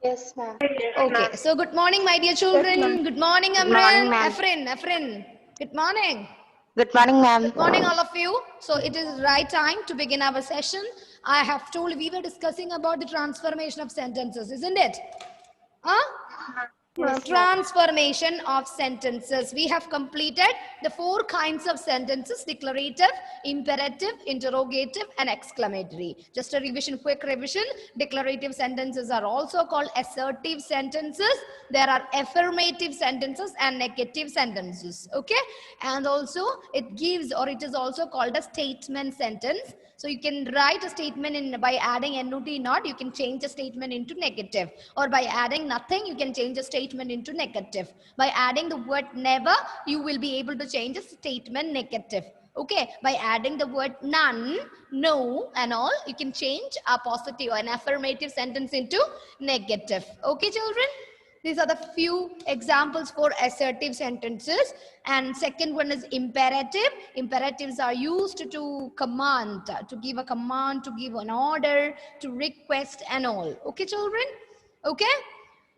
Yes, ma'am. Okay, so good morning, my dear Yes, ma'am. children. Good morning, Good morning, Amran, ma'am. Afrin. Good morning. Good morning, ma'am. Good morning, all of you. So it is right time to begin our session. I have told we were discussing about the transformation of sentences, isn't it? Huh? Yes, ma'am. Transformation of sentences. We have completed the 4 kinds of sentences: declarative, imperative, interrogative, and exclamatory. Just a revision, quick revision. Declarative sentences are also called assertive sentences. There are affirmative sentences and negative sentences. Okay, and also it gives, or it is also called a statement sentence. So you can write a statement in by adding not not, you can change a statement into negative, or by adding nothing, you can change a statement into negative. By adding the word never, you will be able to change a statement negative. Okay, by adding the word none, no, and all, you can change a positive or an affirmative sentence into negative. Okay, children? These are the few examples for assertive sentences. And second one is imperative. Imperatives are used to command, to give a command, to give an order, to request and all. Okay, children? Okay?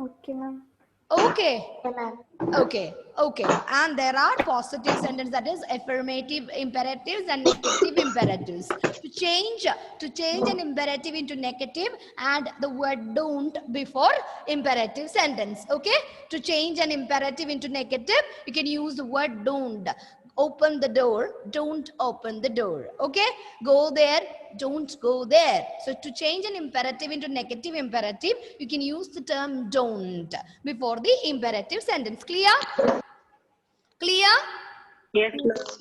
Okay, ma'am. Okay. Okay, ma'am. Okay. And there are positive sentences, that is affirmative imperatives and negative imperatives. To change an imperative into negative, add the word don't before imperative sentence. Okay? To change an imperative into negative, you can use the word don't. Open the door, don't open the door. Okay? Go there, don't go there. So to change an imperative into negative imperative, you can use the term don't before the imperative sentence. Clear? Clear? Yes,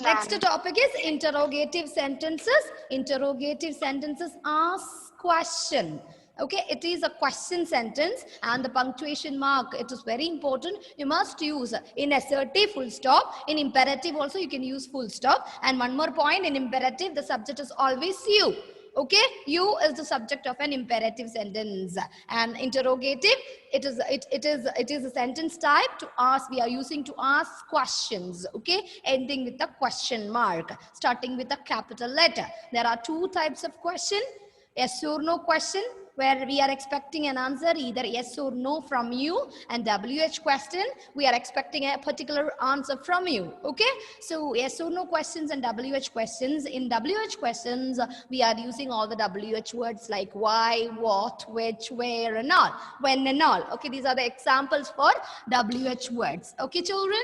Next ma'am. topic is interrogative sentences. Interrogative sentences ask question. Okay, it is a question sentence, and the punctuation mark, it is very important. You must use in assertive full stop. In imperative also you can use full stop. And one more point, in imperative the subject is always you. Okay, you is the subject of an imperative sentence. And interrogative, it is a sentence type to ask. We are using to ask questions. Okay, ending with a question mark, starting with a capital letter. There are 2 types of question: yes or no question, where we are expecting an answer either yes or no from you, and WH question, we are expecting a particular answer from you. Okay, so yes or no questions and WH questions. In WH questions, we are using all the WH words like why, what, which, where, and all, when, and all. Okay, these are the examples for WH words. Okay, children?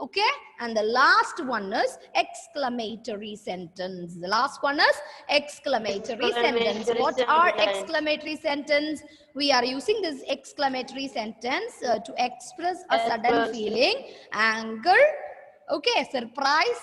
Okay, and the last one is exclamatory sentence. The last one is exclamatory sentence. What are exclamatory sentence? We are using this exclamatory sentence to express a sudden feeling, anger, okay, surprise,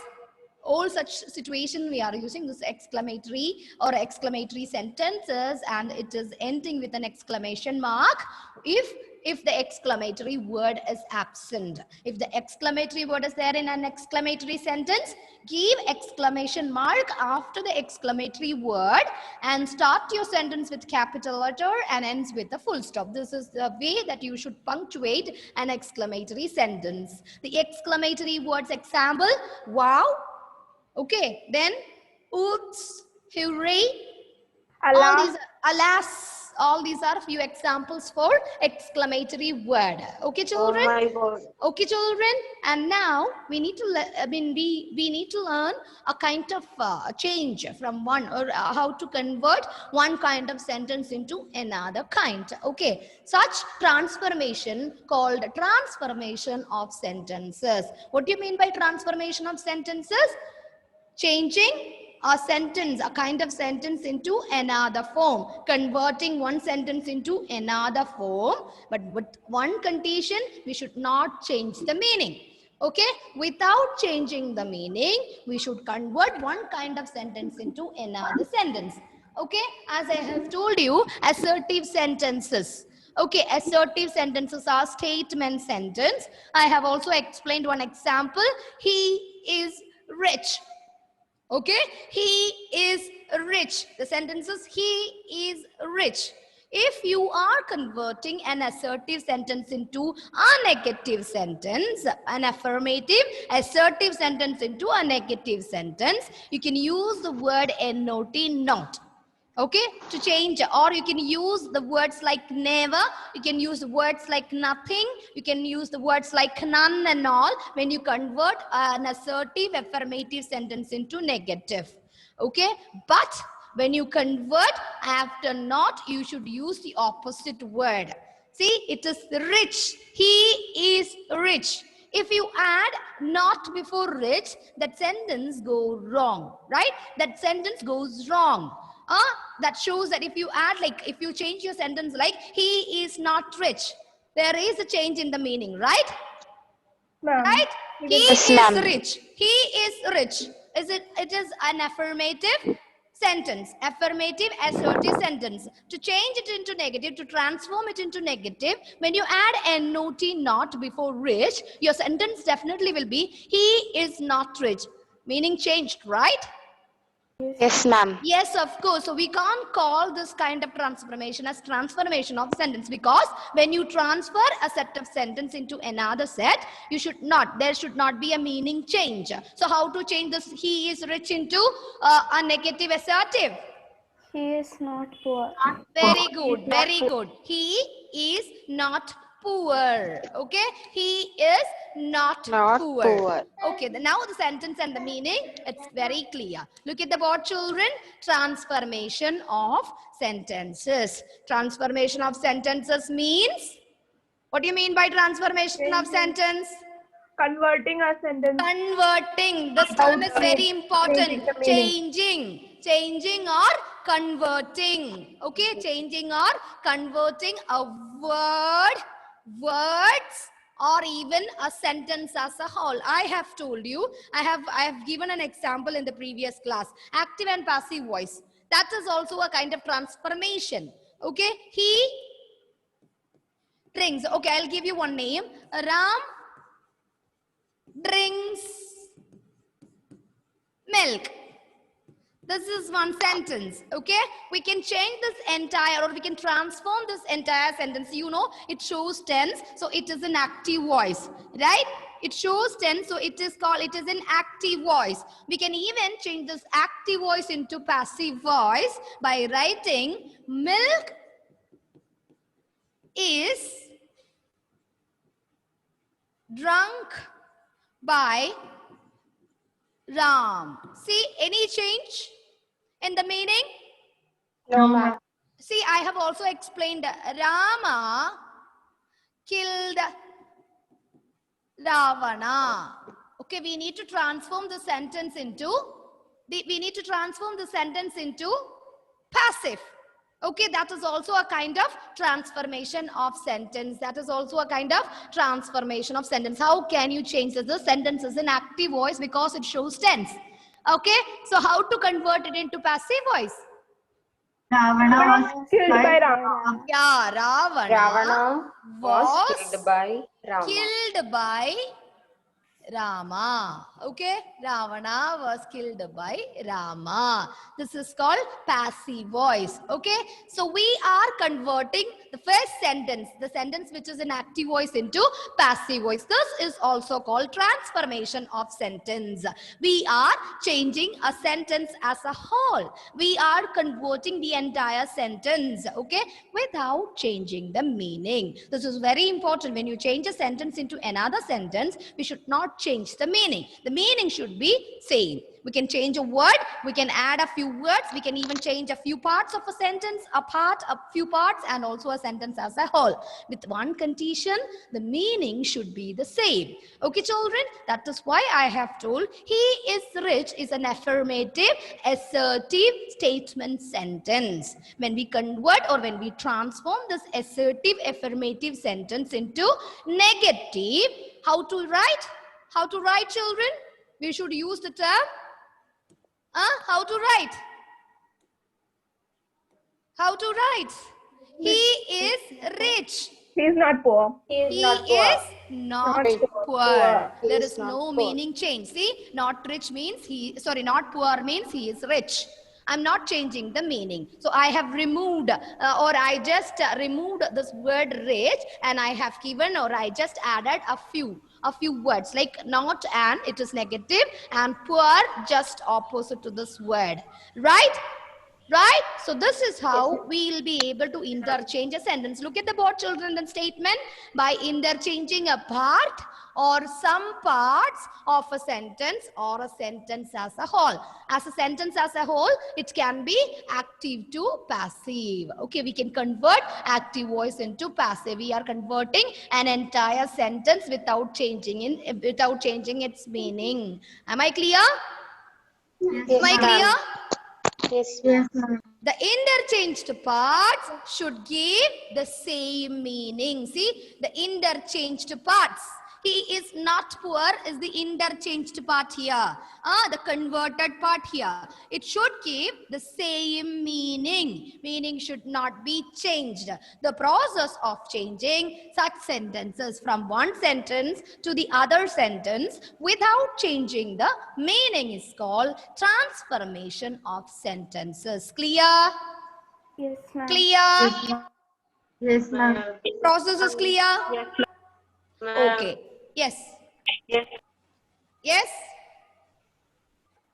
all such situation. We are using this exclamatory or exclamatory sentences, and it is ending with an exclamation mark if the exclamatory word is absent. If the exclamatory word is there in an exclamatory sentence, give exclamation mark after the exclamatory word and start your sentence with capital letter and ends with a full stop. This is the way that you should punctuate an exclamatory sentence. The exclamatory words example: wow. Okay, then oops, hooray, all Allah. these, alas, all these are few examples for exclamatory word. Okay, Oh children? my God. Okay, children, and now we need to we need to learn a kind of change from one, or how to convert one kind of sentence into another kind. Okay, such transformation called transformation of sentences. What do you mean by transformation of sentences? Changing a sentence, a kind of sentence, into another form, converting one sentence into another form, but with one condition: we should not change the meaning. Okay, without changing the meaning, we should convert one kind of sentence into another sentence. Okay, as I have told you, assertive sentences. Okay, assertive sentences are statement sentence. I have also explained one example: he is rich. Okay, he is rich. The sentence is he is rich. If you are converting an assertive sentence into a negative sentence, an affirmative assertive sentence into a negative sentence, you can use the word not, not. Okay, to change, or you can use the words like never, you can use words like nothing, you can use the words like none and all when you convert an assertive affirmative sentence into negative. Okay, but when you convert after not, you should use the opposite word. See, it is rich. He is rich. If you add not before rich, that sentence goes wrong, right? That sentence goes wrong. That shows that if you add, like, if you change your sentence like, he is not rich, there is a change in the meaning, right? Right? He Yes, is ma'am. rich. He is rich. It is an affirmative sentence, affirmative assertive sentence. To change it into negative, to transform it into negative, when you add not not before rich, your sentence definitely will be, he is not rich. Meaning changed, right? Yes, ma'am. Yes, of course. So we can't call this kind of transformation as transformation of sentence, because when you transfer a set of sentence into another set, there should not be a meaning change. So how to change this he is rich into a negative assertive? He is not poor. Very good, very good. He is not poor. Okay, he is not poor. Okay, now the sentence and the meaning, it's very clear. Look at the board, children. Transformation of sentences. Transformation of sentences means, what do you mean by transformation of sentence? Converting a sentence. Converting. This term is very important. Changing or converting. Okay, changing or converting a word, words, or even a sentence as a whole. I have told you, I have given an example in the previous class. Active and passive voice. That is also a kind of transformation. Okay, he drinks. Okay, I'll give you one name. Ram drinks milk. This is one sentence. Okay, we can change this entire, or we can transform this entire sentence. You know, it shows tense, so it is an active voice, right? It shows tense, so it is an active voice. We can even change this active voice into passive voice by writing milk is drunk by Ram. See, any change in the meaning? No, ma'am. See, I have also explained Rama killed Ravana. Okay, we need to transform the sentence into passive. Okay, that is also a kind of transformation of sentence. How can you change this? The sentence is an active voice because it shows tense. Okay, so how to convert it into passive voice? Ravana was killed by Rama. Yeah, Ravana was killed by Rama. killed by Rama. Okay, Ravana was killed by Rama. This is called passive voice. Okay, so we are converting the first sentence, the sentence which is an active voice, into passive voice. This is also called transformation of sentence. We are changing a sentence as a whole. We are converting the entire sentence, okay, without changing the meaning. This is very important. When you change a sentence into another sentence, we should not change the meaning. The meaning should be same. We can change a word, we can add a few words, we can even change a few parts of a sentence, a few parts, and also a sentence as a whole. With one condition, the meaning should be the same. Okay, children, that is why I have told he is rich is an affirmative, assertive statement sentence. When we convert or when we transform this assertive, affirmative sentence into negative, how to write? How to write, children? We should use the term. How to write? How to write? He is rich. He is not poor. He is not poor. There is no meaning change. See, not rich means not poor means he is rich. I'm not changing the meaning. So I have removed I just removed this word rich, and I have given, or I just added a few words like not and, it is negative, and poor just opposite to this word, right? Right? So this is how we will be able to interchange a sentence. Look at the board, children, the statement. By interchanging a part or some parts of a sentence or a sentence as a whole. As a sentence as a whole, it can be active to passive. Okay, we can convert active voice into passive. We are converting an entire sentence without changing its meaning. Am I clear? Yes, Am I clear? Yes, Yes, ma'am. The interchanged parts should give the same meaning. See, the interchanged parts. He is not poor is the interchanged part here. The converted part here. It should give the same meaning. Meaning should not be changed. The process of changing such sentences from one sentence to the other sentence without changing the meaning is called transformation of sentences. Clear? yes, ma'am. Clear? Yes, ma'am. Process is clear? Okay. Yes. Yes?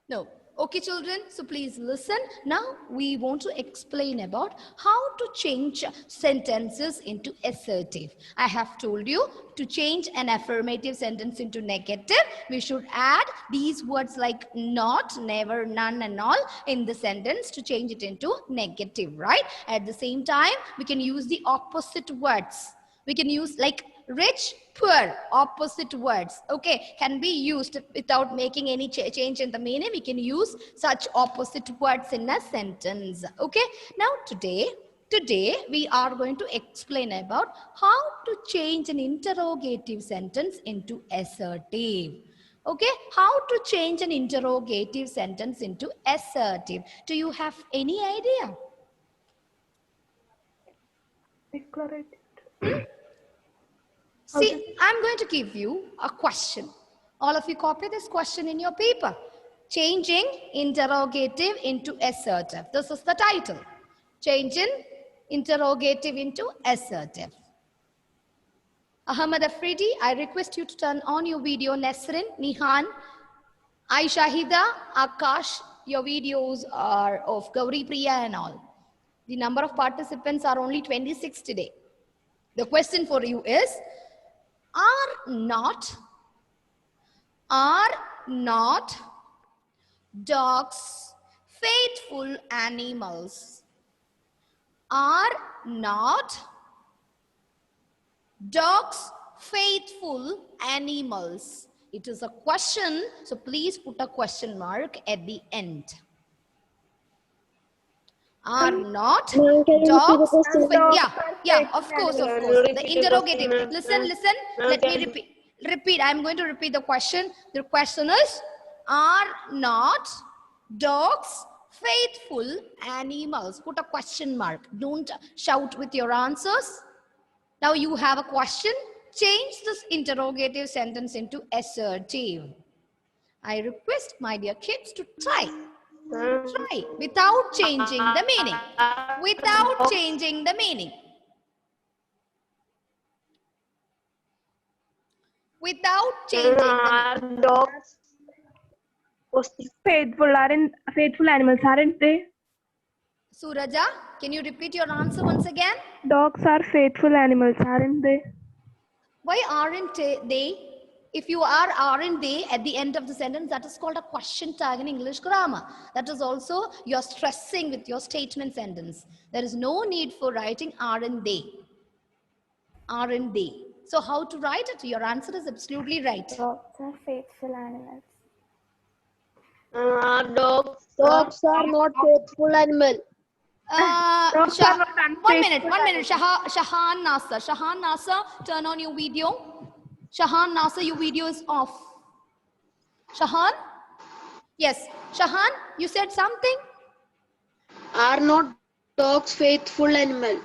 No. Okay, children. So please listen. Now we want to explain about how to change sentences into assertive. I have told you to change an affirmative sentence into negative. We should add these words like not, never, none and all in the sentence to change it into negative, right? At the same time, we can use the opposite words. We can use like rich, poor, opposite words, okay, can be used without making any change in the meaning. We can use such opposite words in a sentence, okay. Now today we are going to explain about how to change an interrogative sentence into assertive. Okay, how to change an interrogative sentence into assertive. Do you have any idea? See, I'm going to give you a question. All of you copy this question in your paper. Changing interrogative into assertive. This is the title. Changing interrogative into assertive. Ahmad Afridi, I request you to turn on your video. Nesrin, Nihan, Aishahida, Akash, your videos are of Gauri Priya and all. The number of participants are only 26 today. The question for you is, are not dogs faithful animals? Are not dogs faithful animals? It is a question, so please put a question mark at the end. Are not dogs yeah, of course. The interrogative. Listen, let me repeat. I'm going to repeat the question. The question is, are not dogs faithful animals? Put a question mark. Don't shout with your answers. Now you have a question. Change this interrogative sentence into assertive. I request my dear kids to try without changing the meaning. Without changing the meaning. Without changing the meaning. Dogs faithful animals, aren't they? Suraja, can you repeat your answer once again? Dogs are faithful animals, aren't they? Why aren't they? If you are aren't they at the end of the sentence, that is called a question tag in English grammar. That is also you're stressing with your statement sentence. There is no need for writing aren't they. Aren't they? So how to write it? Your answer is absolutely right. dogs are faithful animals. Dogs are not faithful animal. Dogs are not One unfaithful minute. Shahan Nasser, turn on your video. Shahan Nasser, your video is off. Shahan? Yes. Shahan, you said something? Are not dogs faithful animal?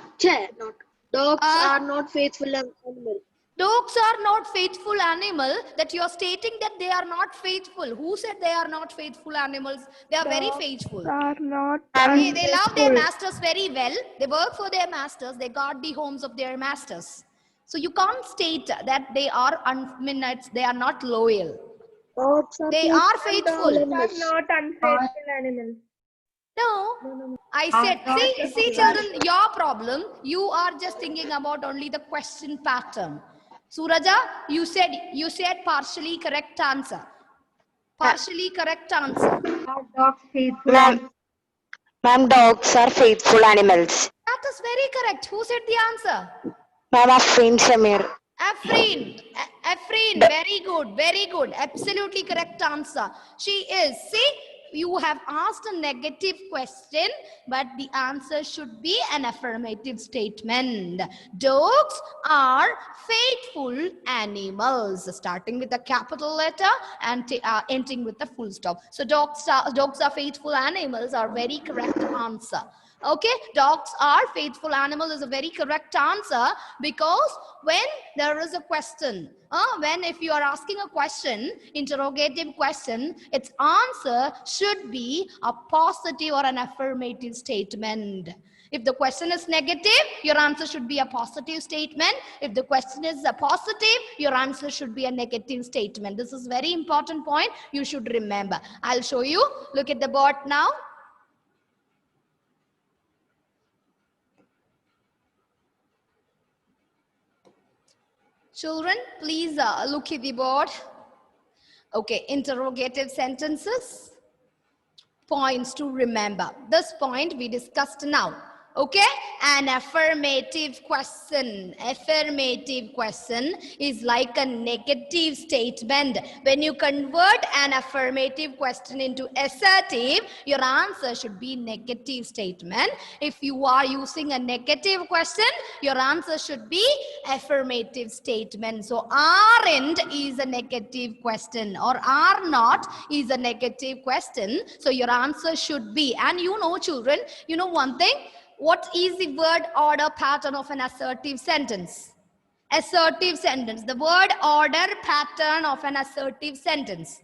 Dogs are not faithful animal. Dogs are not faithful animal. That you are stating that they are not faithful. Who said they are not faithful animals? They are very faithful. are not They love their masters very well. They work for their masters. They guard the homes of their masters. So you can't state that they are they are not loyal. Dogs are They are faithful. Dogs are not unfaithful animals. No. I said, see children, your problem, you are just thinking about only the question pattern. Suraja, you said partially correct answer. Partially correct answer. Are dogs faithful? Ma'am, dogs are faithful animals. That is very correct. Who said the answer? Ma'am, Afrin Shamir. Afrin, very good, very good. Absolutely correct answer. She is. See, you have asked a negative question, but the answer should be an affirmative statement. Dogs are faithful animals, starting with a capital letter and ending with a full stop. So dogs are faithful animals are very correct answer. Okay, dogs are faithful animal is a very correct answer, because when there is a question, if you are asking a question, interrogative question, its answer should be a positive or an affirmative statement. If the question is negative, your answer should be a positive statement. If the question is a positive, your answer should be a negative statement. This is very important point you should remember. I'll show you. Look at the board now. Children, please look at the board. Okay, interrogative sentences. Points to remember. This point we discussed now. Okay, an affirmative question. Affirmative question is like a negative statement. When you convert an affirmative question into assertive, your answer should be negative statement. If you are using a negative question, your answer should be affirmative statement. So aren't is a negative question, or are not is a negative question. So your answer should be, and you know children, you know one thing, what is the word order pattern of an assertive sentence? Assertive sentence, the word order pattern of an assertive sentence.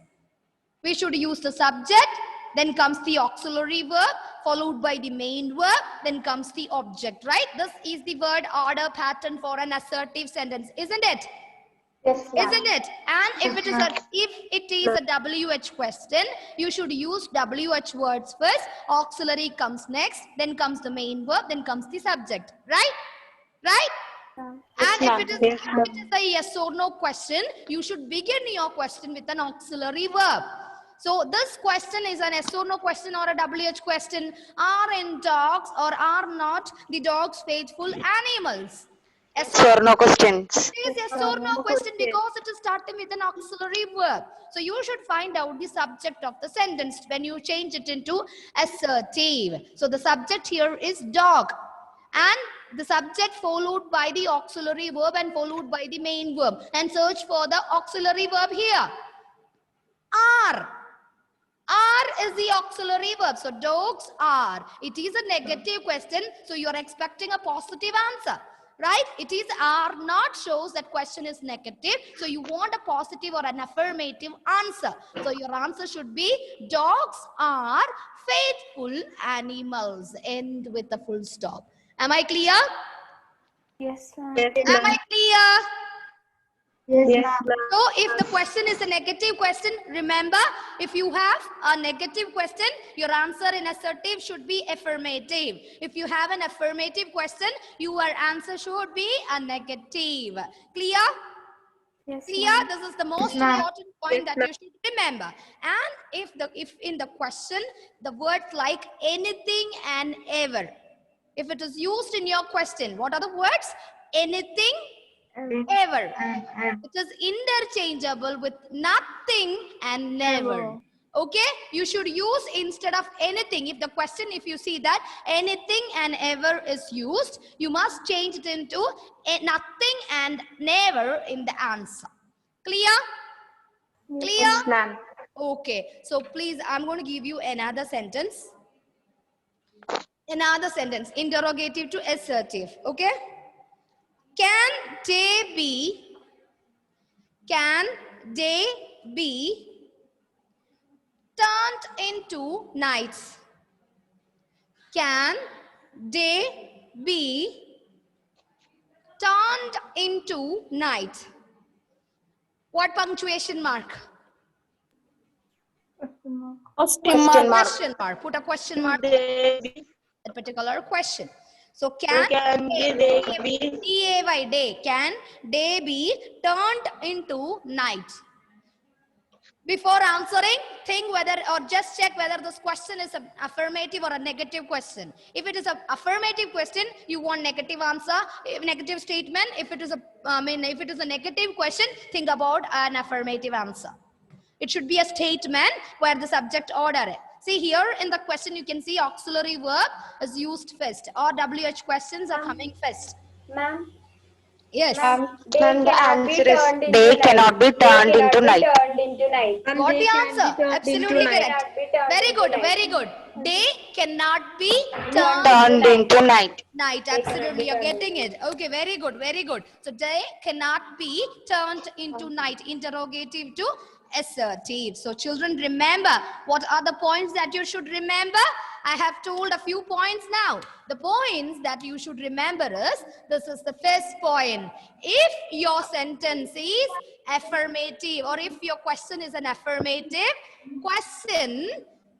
We should use the subject, then comes the auxiliary verb, followed by the main verb, then comes the object, right? This is the word order pattern for an assertive sentence, isn't it? Yes, ma'am. Isn't it? And if it is a WH question, you should use WH words first, auxiliary comes next, then comes the main verb, then comes the subject, right? Right? And if it is a yes or no question, you should begin your question with an auxiliary verb. So this question is an yes or no question or a WH question. Are in dogs or are not the dogs faithful animals? Yes or no questions. It is yes or no question because it is starting with an auxiliary verb. So you should find out the subject of the sentence when you change it into assertive. So the subject here is dog, and the subject followed by the auxiliary verb and followed by the main verb, and search for the auxiliary verb here. Are. Are is the auxiliary verb. So dogs are. It is a negative question. So you are expecting a positive answer. Right? It is are not shows that question is negative. So you want a positive or an affirmative answer. So your answer should be dogs are faithful animals. End with a full stop. Am I clear? Yes, ma'am. Am I clear? Yes, So if the question is a negative question, remember, if you have a negative question, your answer in assertive should be affirmative. If you have an affirmative question, your answer should be a negative. Clear? Yes, Clear? ma'am. This is the most important point that you should remember. And if in the question, the words like anything and ever, if it is used in your question, what are the words? Anything, ever. It is interchangeable with nothing and never. Okay, you should use instead of anything. If the question, if you see that anything and ever is used, you must change it into nothing and never in the answer. Clear? Clear? Yes, ma'am. Okay, so please, I'm going to give you another sentence. Another sentence, interrogative to assertive. Okay? Can they be turned into nights? Can they be turned into night? What punctuation mark? Question mark. Question mark. Question mark. Put a question mark. That particular question. So can day, day, can day be turned into night? Before answering, think whether or just check whether this question is an affirmative or a negative question. If it is an affirmative question, you want negative answer, negative statement. If it is if it is a negative question, think about an affirmative answer. It should be a statement where the subject order. See here in the question you can see auxiliary verb is used first or WH questions are coming first. Ma'am. Yes. Ma'am, the answer is day cannot be turned into night. Got the answer? Absolutely correct. Very good, very good. Day cannot be Turned into night. night. Absolutely, you're getting it. Okay, very good, very good. So day cannot be turned into night. Interrogative to assertive. So children, remember what are the points that you should remember? I have told a few points now. The points that you should remember is, this is the first point. If your sentence is affirmative or if your question is an affirmative question,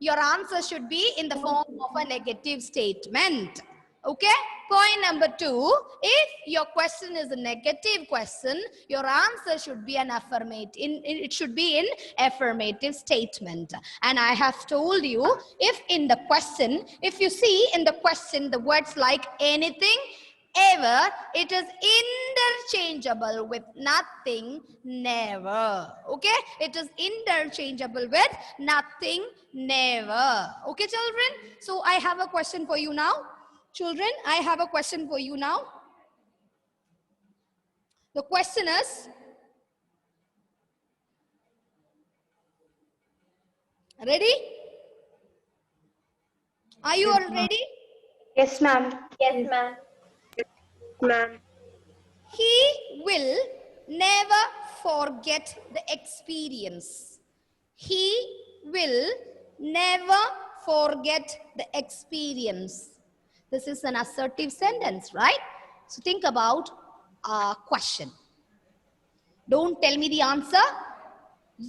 your answer should be in the form of a negative statement. Okay, point number 2, if your question is a negative question, your answer should be an affirmative. It should be in affirmative statement. And I have told you, if in the question, if you see in the question the words like anything, ever, it is interchangeable with nothing, never. Okay, it is interchangeable with nothing, never. Okay, children, so I have a question for you now. Children, I have a question for you now. The question is, ready? Are you all ready? Yes, ma'am. Yes, ma'am. Ma'am. He will never forget the experience. He will never forget the experience. This is an assertive sentence, right? So think about a question. Don't tell me the answer.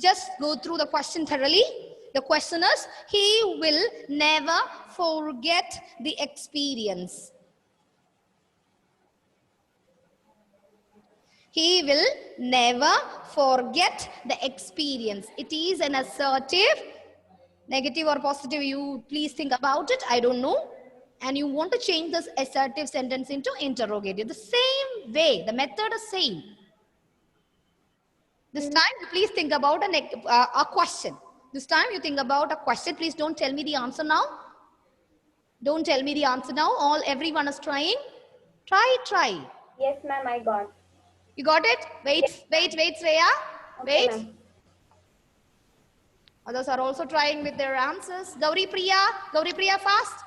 Just go through the question thoroughly. The question is, he will never forget the experience. He will never forget the experience. It is an assertive, negative or positive. You please think about it. I don't know. And you want to change this assertive sentence into interrogative. The same way, the method is same. This time, please think about a question. This time, you think about a question. Please don't tell me the answer now. Don't tell me the answer now. Everyone is trying. Try. Yes, ma'am, I got. You got it? Wait, Shreya. Wait. Okay, Others are also trying with their answers. Gauri Priya, fast.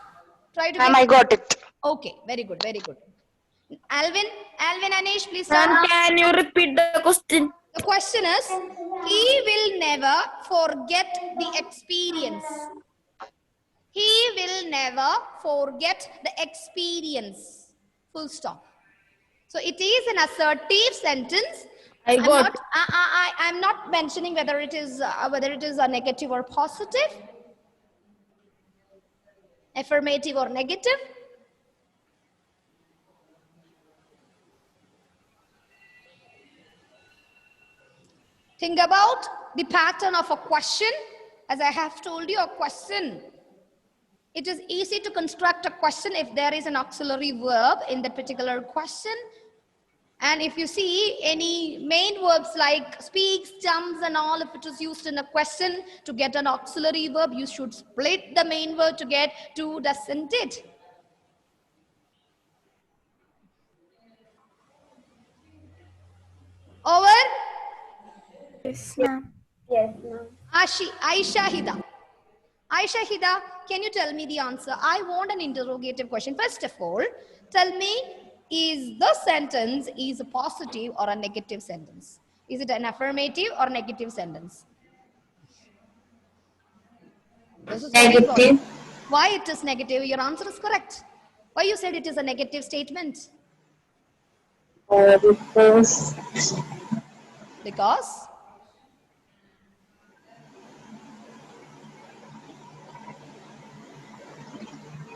Try to. Ma'am, I got it. Okay, very good, very good. Alvin, Anish, please stand up. Can you repeat the question? The question is, he will never forget the experience. He will never forget the experience. Full stop. So it is an assertive sentence. I'm not mentioning whether it is a negative or positive, affirmative or negative. Think about the pattern of a question. As I have told you, a question. It is easy to construct a question if there is an auxiliary verb in that particular question. And if you see any main verbs like speaks, jumps and all, if it is used in a question to get an auxiliary verb, you should split the main verb to get to, doesn't it? Over? Yes, ma'am. Yes, ma'am. Aisha Hida, can you tell me the answer? I want an interrogative question. First of all, tell me, is the sentence is a positive or a negative sentence? Is it an affirmative or negative sentence? This is negative. Why it is negative? Your answer is correct. Why you said it is a negative statement? Because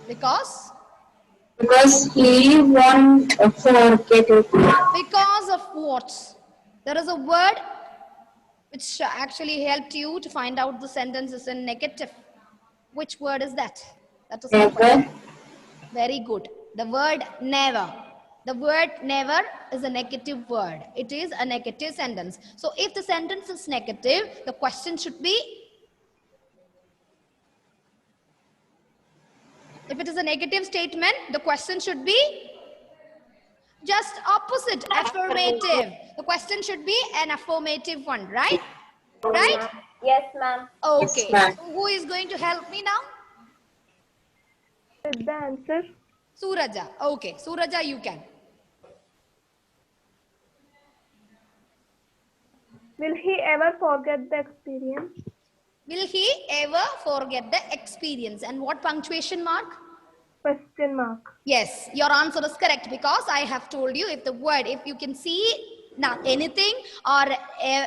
Because? Because he won't forget it. Because of what? There is a word which actually helped you to find out the sentence is in negative. Which word is that? That is the question. Never. Very good. The word never. The word never is a negative word. It is a negative sentence. So if the sentence is negative, the question should be, if it is a negative statement, the question should be just opposite, affirmative. The question should be an affirmative one, right? Right? Yes, ma'am. Okay. Yes, So who is going to help me now? Is the answer? Suraja. Okay. Suraja, you can. Will he ever forget the experience? Will he ever forget the experience? And what punctuation mark? Question mark. Yes, your answer is correct, because I have told you, if the word, if you can see not anything or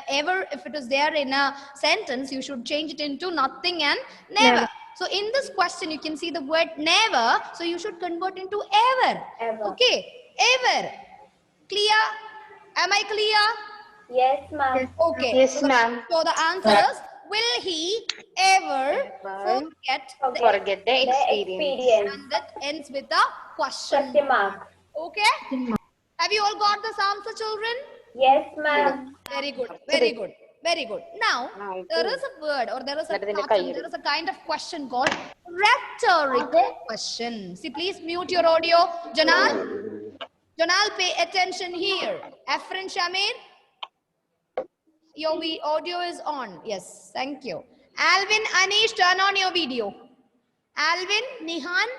ever, if it is there in a sentence, you should change it into nothing and never. So in this question, you can see the word never, so you should convert into ever. Ever. Okay, ever. Clear? Am I clear? Yes, ma'am. Okay. Yes, ma'am. So the answer is, will he ever forget Forget the experience. and that ends with a question. Question mark. Okay? Have you all got this answer, children? Yes, ma'am. Very good. Very good. Very good. Now, there is a word or there is a pattern, there is a kind of question called rhetorical question. See, please mute your audio. Janal? Janal, pay attention here. Afrin Shamir? Your audio is on. Yes, thank you. Alvin, Anish, turn on your video. Alvin, Nihan,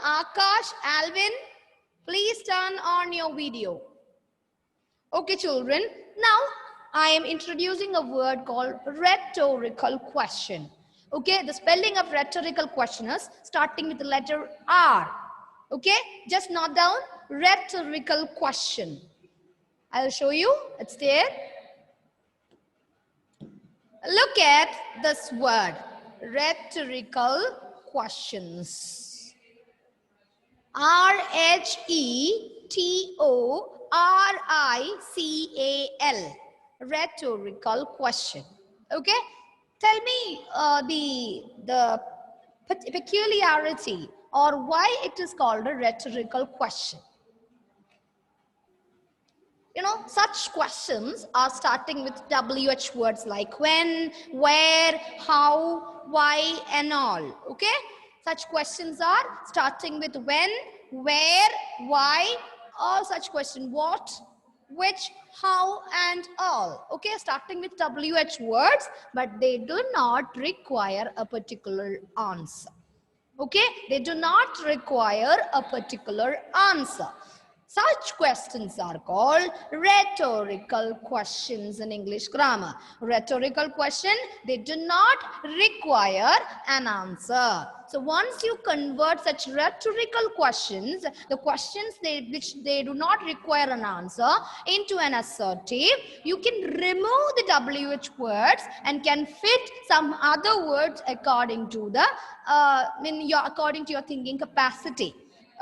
Akash, Alvin, please turn on your video. Okay, children. Now, I am introducing a word called rhetorical question. Okay, the spelling of rhetorical question is starting with the letter R. Okay, just note down rhetorical question. I'll show you. It's there. Look at this word, rhetorical questions. R-H-E-T-O-R-I-C-A-L, rhetorical question. Okay, tell me the peculiarity or why it is called a rhetorical question. You know, such questions are starting with WH words like when, where, how, why, and all. Okay? Such questions are starting with when, where, why, all such questions. What, which, how, and all. Okay? Starting with WH words, but they do not require a particular answer. Okay? They do not require a particular answer. Such questions are called rhetorical questions in English grammar. Rhetorical question, they do not require an answer. So once you convert such rhetorical questions, the questions which they do not require an answer, into an assertive, you can remove the WH words and can fit some other words according to the according to your thinking capacity.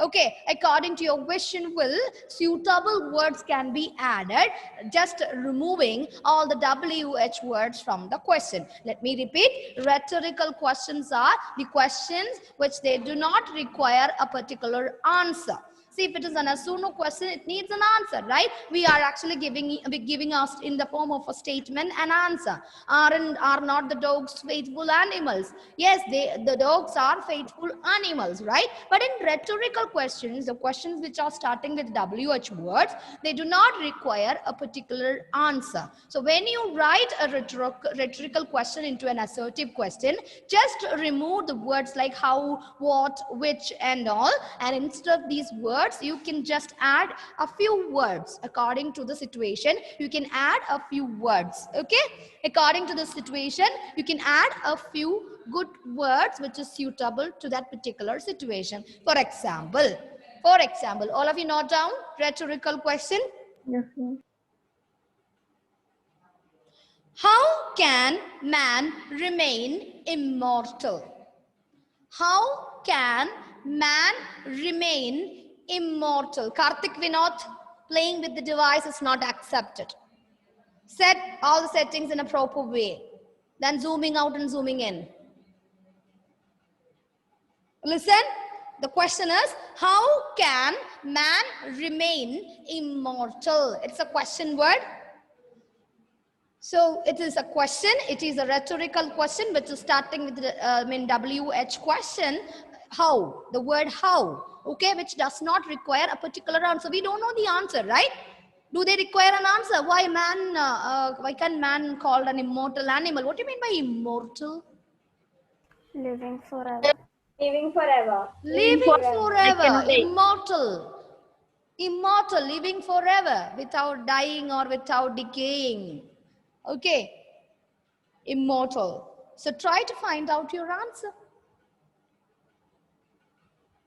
Okay, according to your wish and will, suitable words can be added, just removing all the WH words from the question. Let me repeat, rhetorical questions are the questions which they do not require a particular answer. See, if it is an yes or no question, it needs an answer, right? We are actually giving us in the form of a statement an answer. Are not the dogs faithful animals? Yes, the dogs are faithful animals, right? But in rhetorical questions, the questions which are starting with WH words, they do not require a particular answer. So when you write a rhetorical question into an assertive question, just remove the words like how, what, which, and all, and instead of these words, you can just add a few words according to the situation. You can add a few words. Okay, according to the situation, you can add a few good words which is suitable to that particular situation. For example, all of you note down rhetorical question. Yes, ma'am. How can man remain immortal? How can man remain immortal? Karthik Vinod, playing with the device is not accepted. Set all the settings in a proper way. Then zooming out and zooming in. Listen, the question is, how can man remain immortal? It's a question word. So it is a question, it is a rhetorical question, which is starting with the WH question. How? The word how, okay, which does not require a particular answer. We don't know the answer, right? Do they require an answer? Why man? Why can man called an immortal animal? What do you mean by immortal? Living forever. Living forever. Living forever, immortal. Immortal, living forever, without dying or without decaying. Okay, immortal. So try to find out your answer.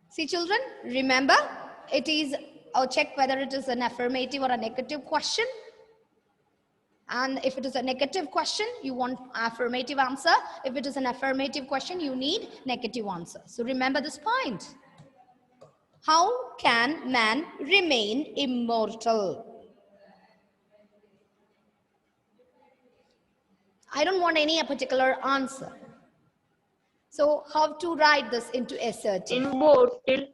See children, remember, it is, or check whether it is an affirmative or a negative question. And if it is a negative question, you want affirmative answer. If it is an affirmative question, you need negative answer. So remember this point. How can man remain immortal? I don't want any particular answer. So how to write this into assertive? Immortal.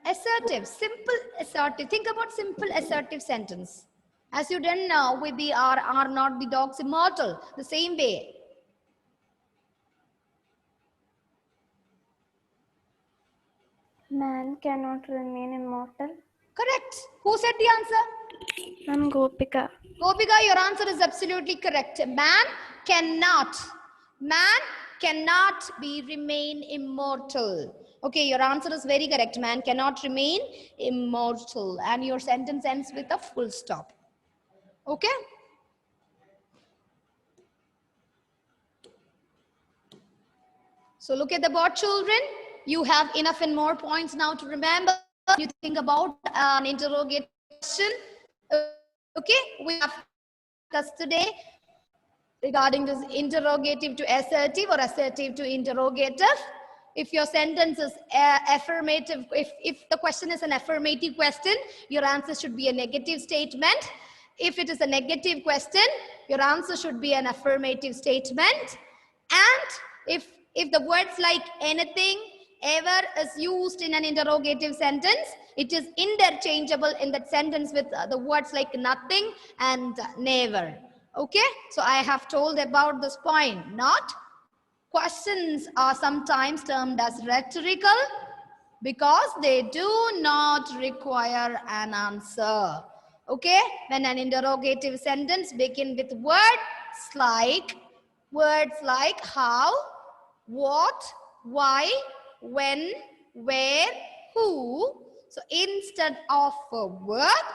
Assertive, simple assertive. Think about simple assertive sentence. As you done now with the are not the dogs immortal? The same way. Man cannot remain immortal. Correct. Who said the answer? I'm Gopika. Gopika, your answer is absolutely correct. Man cannot remain immortal. Okay, your answer is very correct. Man cannot remain immortal. And your sentence ends with a full stop. Okay? So look at the board, children. You have enough and more points now to remember. You think about an interrogative question. Okay, we have discussed today regarding this interrogative to assertive or assertive to interrogative. If your sentence is affirmative, if the question is an affirmative question, your answer should be a negative statement. If it is a negative question, your answer should be an affirmative statement. And if the words like anything, ever is used in an interrogative sentence, it is interchangeable in that sentence with the words like nothing and never. Okay, so I have told about this point. Not questions are sometimes termed as rhetorical because they do not require an answer. Okay, when an interrogative sentence begins with words like how, what, why, when, where, who. So instead of a verb,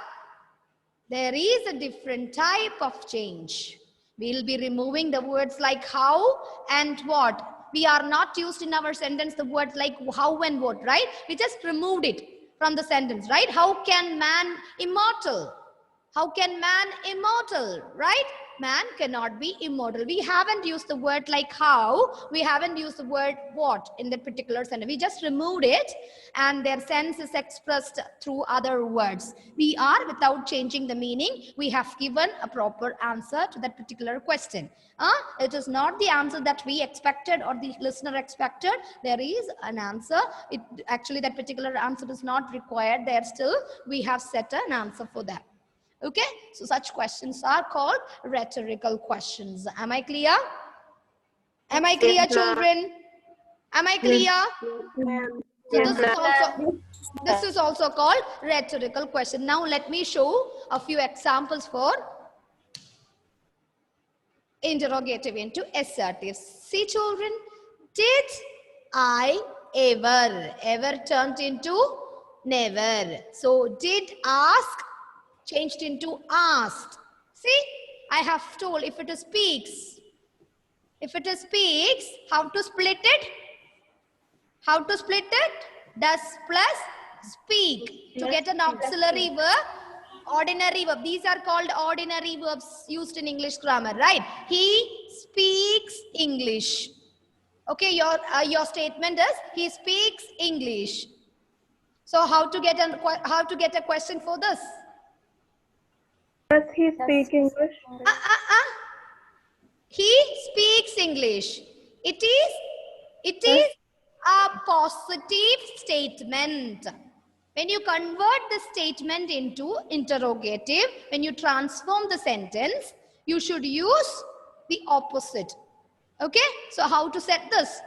there is a different type of change. We'll be removing the words like how and what. We are not used in our sentence the words like how and what, right? We just removed it from the sentence, right? How can man immortal? How can man immortal, right? Man cannot be immortal. We haven't used the word like how. We haven't used the word what in that particular sentence. We just removed it and their sense is expressed through other words. We are, without changing the meaning, we have given a proper answer to that particular question. It is not the answer that we expected or the listener expected. There is an answer. Actually, that particular answer is not required. There still, we have set an answer for that. Okay, so such questions are called rhetorical questions. Am I clear? Am I clear, children? Am I clear? So this is also called rhetorical question. Now let me show a few examples for interrogative into assertive. See, children, did I ever? Ever turned into never. So did ask changed into asked. See, I have told if it is speaks. If it is speaks, how to split it? How to split it? Does plus speak. To get an auxiliary verb, ordinary verb. These are called ordinary verbs used in English grammar, right? He speaks English. Okay, your statement is he speaks English. So how to get a question for this? Does he speak English? He speaks English. It is a positive statement. When you convert the statement into interrogative, when you transform the sentence, you should use the opposite. Okay, so how to set this?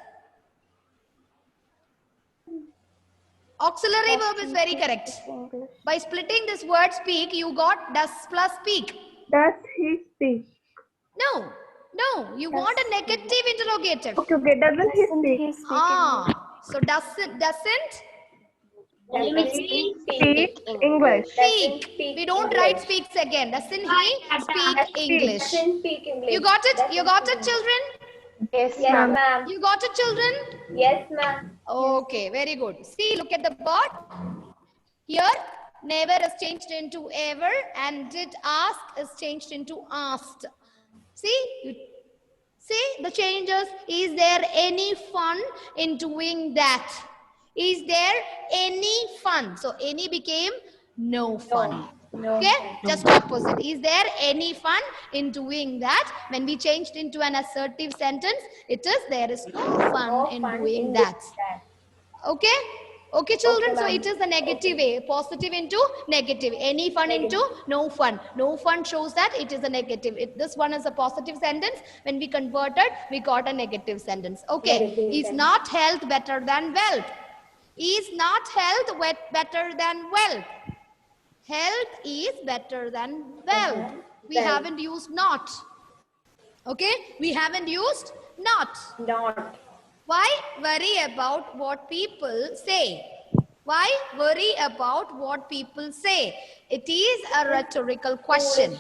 Auxiliary verb is very correct. English. By splitting this word speak, you got does plus speak. Does he speak? No, you want a negative interrogative. Okay, doesn't he Doesn't speak? he speak English? So doesn't Doesn't he Speak English. speak. speak We don't write speaks again. Doesn't he speak English? Doesn't speak English. You got it? You got it, children? Yes, Yes, ma'am. ma'am. You got it, children? Yes, ma'am. Okay, very good. See, look at the board. Here, never is changed into ever and did ask is changed into asked. See the changes. Is there any fun in doing that? Is there any fun? So any became no fun. No. Okay, just opposite. Is there any fun in doing that? When we changed into an assertive sentence, it is there is no fun in doing that. Okay? Okay, children, Okay, so ma'am. it is the negative way. Positive into negative. Any fun into no fun. No fun shows that it is a negative. This one is a positive sentence. When we converted, we got a negative sentence. Okay. Negative Is sentence. not health better than wealth? Is not health better than wealth? Health is better than wealth. We Wealth. haven't used not. Okay. We haven't used not. Not. Why worry about what people say? Why worry about what people say? It is a rhetorical question.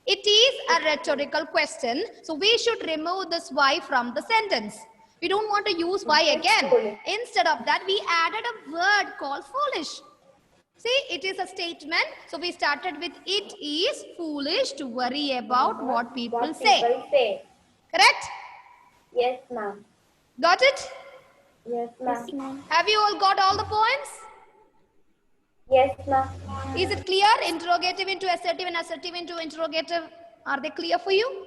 It is a rhetorical question. So we should remove this why from the sentence. We don't want to use why again. Foolish. Instead of that, we added a word called foolish. See, it is a statement. So we started with it is foolish to worry about what people say. Correct? Yes, ma'am. Got it? Yes, Yes, ma'am. ma'am. Have you all got all the points? Yes, ma'am. Is it clear? Interrogative into assertive and assertive into interrogative. Are they clear for you?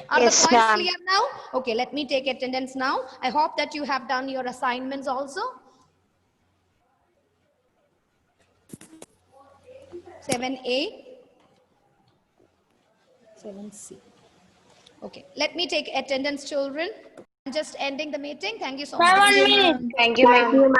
Are Yes, the points ma'am. clear now? Okay, let me take attendance now. I hope that you have done your assignments also. 7A, 7C. Okay, let me take attendance, children. I'm just ending the meeting. Thank you so much. Thank you, ma'am.